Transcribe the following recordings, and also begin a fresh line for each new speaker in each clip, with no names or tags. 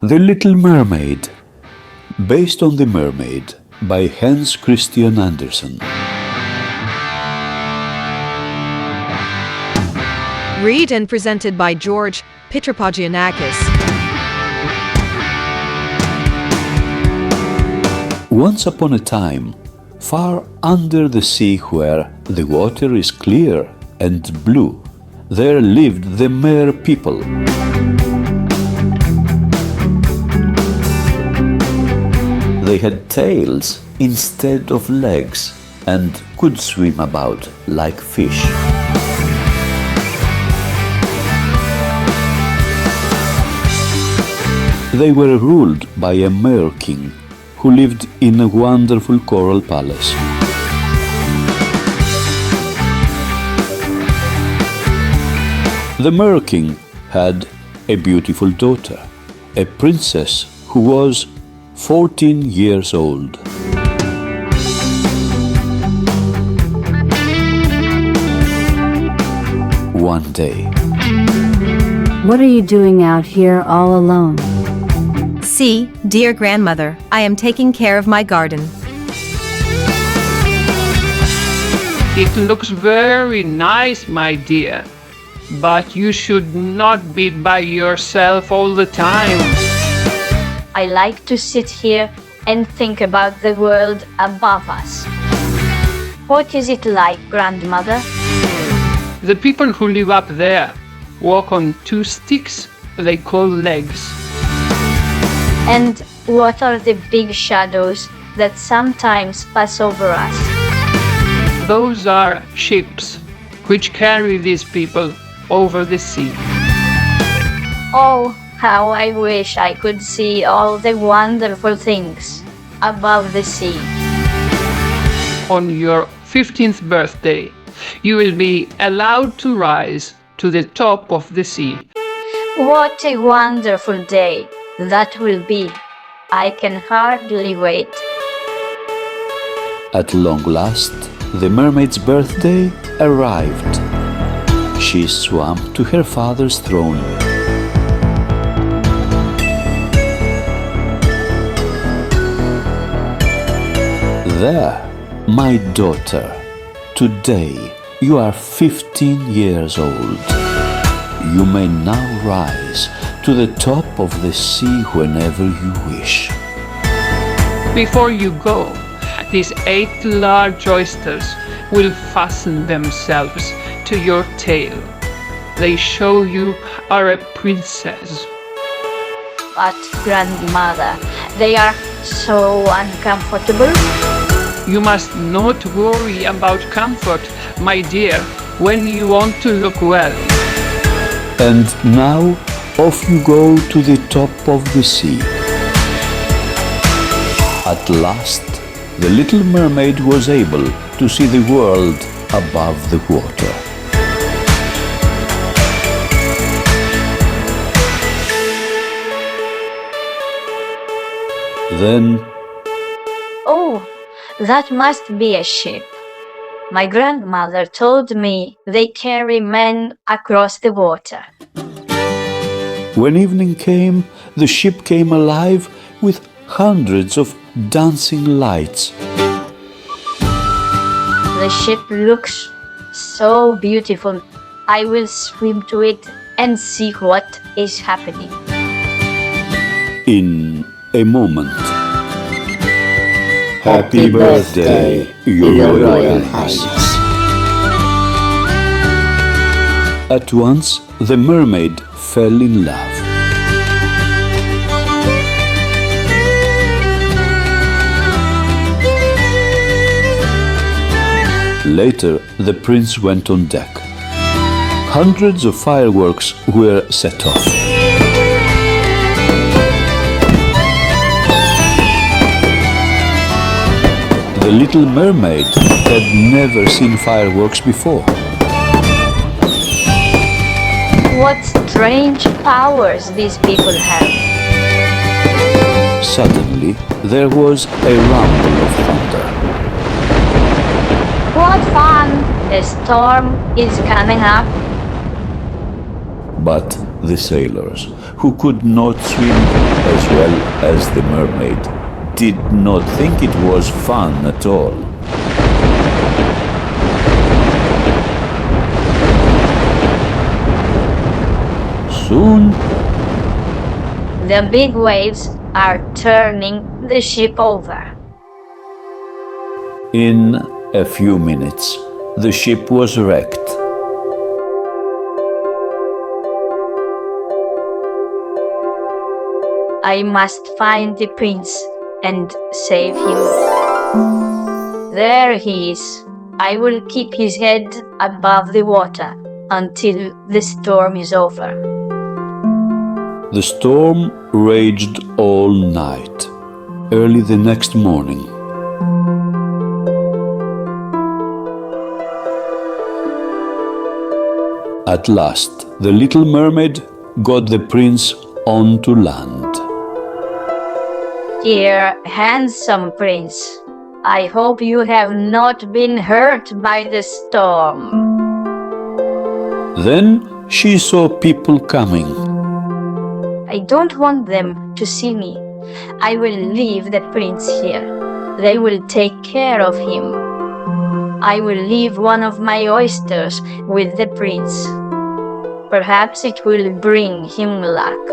The Little Mermaid, based on The Mermaid by Hans Christian Andersen.
Read and presented by George Pitropogiannakis.
Once upon a time, far under the sea where the water is clear and blue, there lived the Mer people. They had tails instead of legs and could swim about like fish. They were ruled by a mer king who lived in a wonderful coral palace. The mer king had a beautiful daughter, a princess who was 14 years old. One day.
What are you doing out here all alone?
See, dear grandmother, I am taking care of my garden.
It looks very nice, my dear, but you should not be by yourself all the time.
I like to sit here and think about the world above us. What is it like, grandmother?
The people who live up there walk on two sticks they call legs.
And what are the big shadows that sometimes pass over us?
Those are ships which carry these people over the sea.
Oh, how I wish I could see all the wonderful things above the sea.
On your 15th birthday, you will be allowed to rise to the top of the sea.
What a wonderful day that will be. I can hardly wait.
At long last, the mermaid's birthday arrived. She swam to her father's throne. There, my daughter, today you are 15 years old. You may now rise to the top of the sea whenever you wish.
Before you go, these 8 large oysters will fasten themselves to your tail. They show you are a princess.
But, grandmother, they are so uncomfortable.
You must not worry about comfort, my dear, when you want to look well.
And now, off you go to the top of the sea. At last, the little mermaid was able to see the world above the water. Then,
Oh, that must be a ship. My grandmother told me they carry men across the water.
when evening came, the ship came alive with hundreds of dancing lights.
The ship looks so beautiful. I will swim to it and see what is happening.
In a moment. Happy birthday, Your Royal Highness. At once, the mermaid fell in love. Later, the prince went on deck. Hundreds of fireworks were set off. The Little Mermaid had never seen fireworks before.
What strange powers these people have.
Suddenly, there was a rumble of thunder.
What fun! A storm is coming up.
But the sailors, who could not swim as well as the mermaid, did not think it was fun at all. Soon,
The big waves are turning the ship over.
in a few minutes, the ship was wrecked.
I must find the prince and save him. There he is. I will keep his head above the water until the storm is over.
The storm raged all night. Early the next morning, at last, the little mermaid got the prince onto land.
Dear handsome prince, I hope you have not been hurt by the storm.
Then she saw people coming.
I don't want them to see me. I will leave the prince here. They will take care of him. I will leave one of my oysters with the prince. Perhaps it will bring him luck.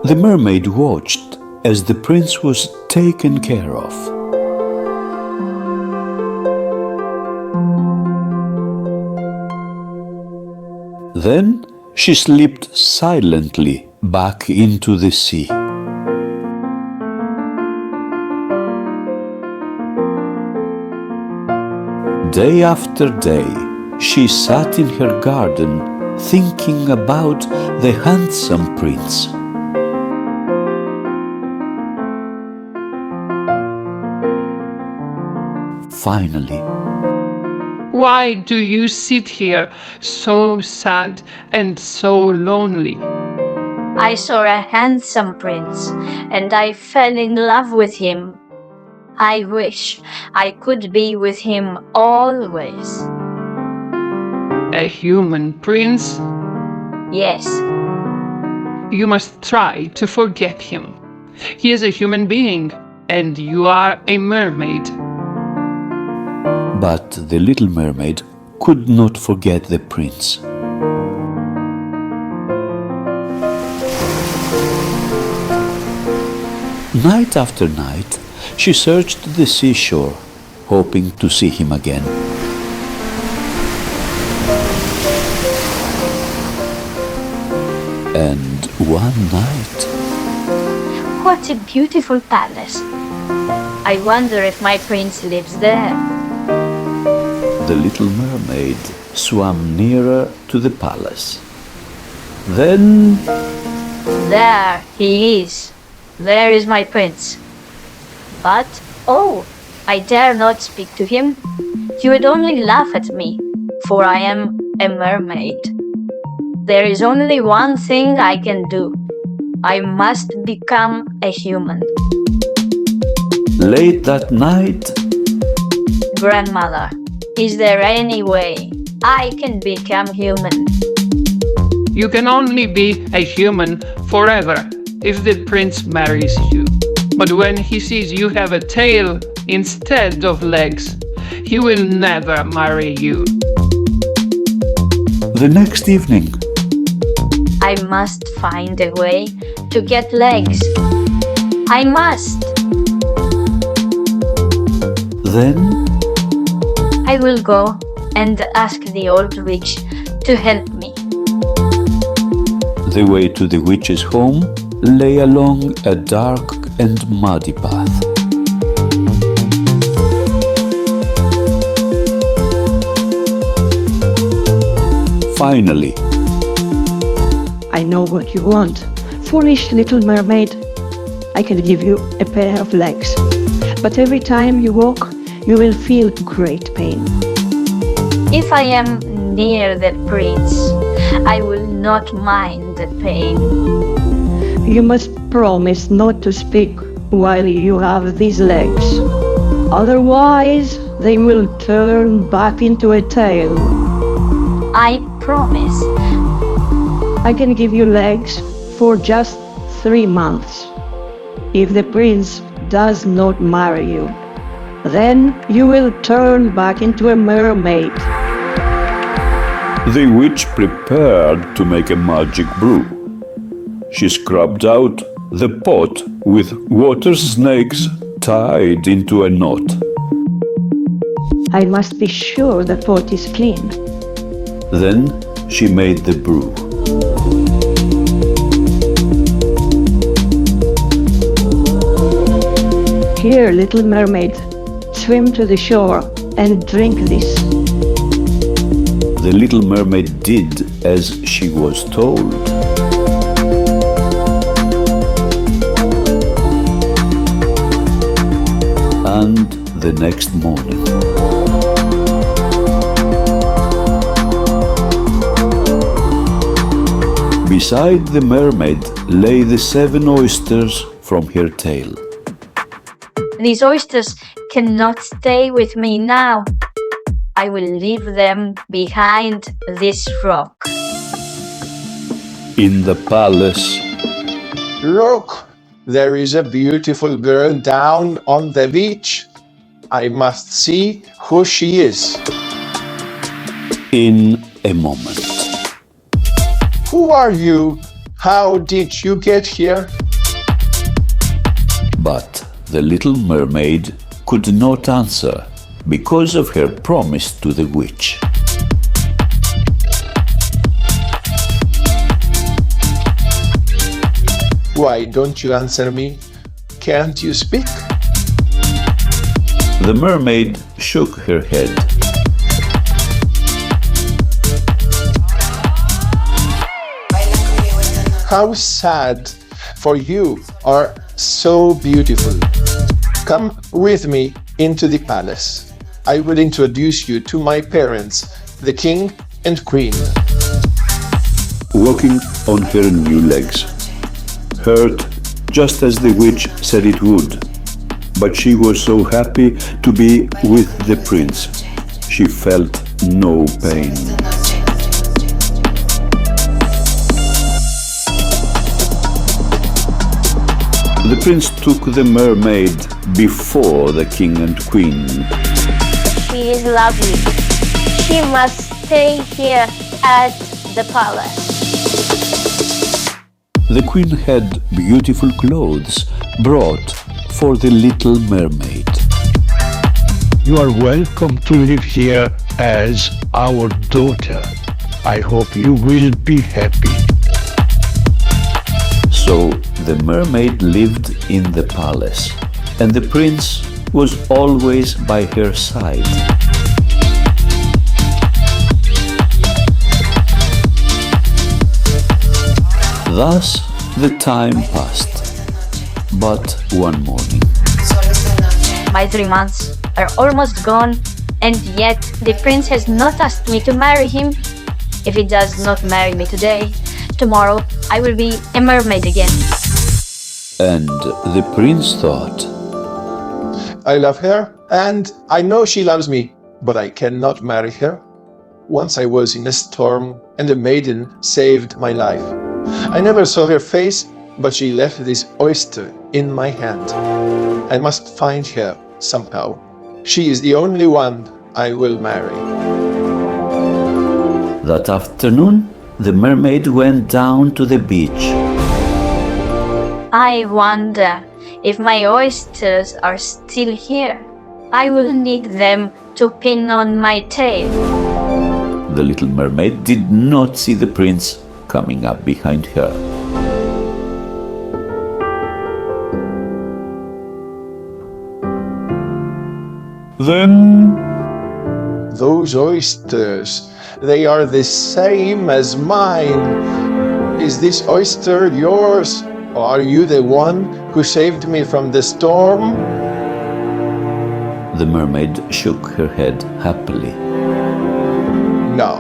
The mermaid watched as the prince was taken care of. Then she slipped silently back into the sea. Day after day, she sat in her garden thinking about the handsome prince. Finally,
Why do you sit here so sad and so lonely?
I saw a handsome prince and I fell in love with him. I wish I could be with him always.
A human prince?
Yes,
You must try to forget him. He is a human being, and you are a mermaid.
but the little mermaid could not forget the prince. Night after night, she searched the seashore, hoping to see him again. And one night,
what a beautiful palace. I wonder if my prince lives there.
the little mermaid swam nearer to the palace. Then
There he is. There is my prince. But, oh, I dare not speak to him. He would only laugh at me, for I am a mermaid. There is only one thing I can do. I must become a human.
late that night,
Grandmother, is there any way I can become human?
You can only be a human forever if the prince marries you. But when he sees you have a tail instead of legs, he will never marry you.
the next evening,
I must find a way to get legs. I must.
then
I will go and ask the old witch to help me.
the way to the witch's home lay along a dark and muddy path. Finally,
I know what you want. Foolish little mermaid. I can give you a pair of legs. But every time you walk, you will feel great pain.
If I am near the prince, I will not mind the pain.
You must promise not to speak while you have these legs. Otherwise, they will turn back into a tail.
I promise.
I can give you legs for just 3 months. If the prince does not marry you, then you will turn back into a mermaid.
The witch prepared to make a magic brew. She scrubbed out the pot with water snakes tied into a knot.
I must be sure the pot is clean.
Then she made the brew.
Here, little mermaid, swim to the shore and drink this.
The little mermaid did as she was told. And the next morning, beside the mermaid lay the 7 oysters from her tail.
These oysters cannot stay with me now. I will leave them behind this rock.
In the palace,
Look, there is a beautiful girl down on the beach. I must see who she is.
in a moment.
Who are you? How did you get here?
But the little mermaid could not answer because of her promise to the witch.
Why don't you answer me? Can't you speak?
The mermaid shook her head.
How sad, for you are so beautiful. Come with me into the palace. I will introduce you to my parents, the king and queen.
Walking on her new legs, hurt just as the witch said it would. But she was so happy to be with the prince. She felt no pain. The prince took the mermaid before the king and queen.
She is lovely. She must stay here at the palace.
The queen had beautiful clothes brought for the little mermaid.
You are welcome to live here as our daughter. I hope you will be happy.
So the mermaid lived in the palace, and the prince was always by her side. Thus the time passed. But one morning,
My 3 months are almost gone, and yet the prince has not asked me to marry him. If he does not marry me today, tomorrow I will be a mermaid again.
and the prince thought,
I love her, and I know she loves me, but I cannot marry her. Once I was in a storm, and a maiden saved my life. I never saw her face, but she left this oyster in my hand. I must find her somehow. She is the only one I will marry.
that afternoon the mermaid went down to the beach.
I wonder if my oysters are still here. I will need them to pin on my tail.
The little mermaid did not see the prince coming up behind her. Then
Those oysters, they are the same as mine. Is this oyster yours? Or are you the one who saved me from the storm?
the mermaid shook her head happily.
No,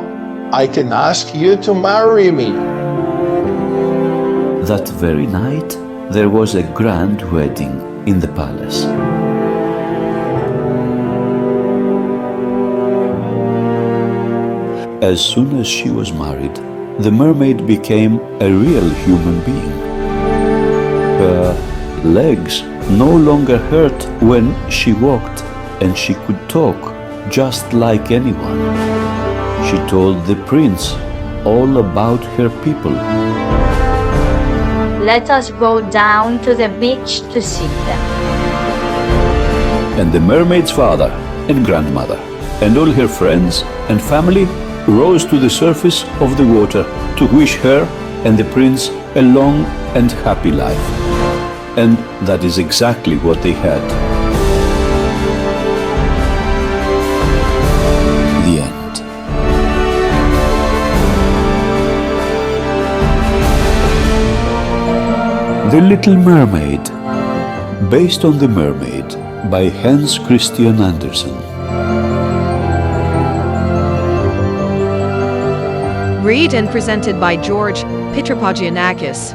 I can ask you to marry me.
That very night there was a grand wedding in the palace. As soon as she was married, the mermaid became a real human being. Her legs no longer hurt when she walked, and she could talk just like anyone. She told the prince all about her people.
Let us go down to the beach to see them.
And the mermaid's father and grandmother and all her friends and family rose to the surface of the water to wish her and the prince a long and happy life. And that is exactly what they had. The end. The Little Mermaid, based on The Mermaid by Hans Christian Andersen.
Read and presented by George Pitropogiannakis.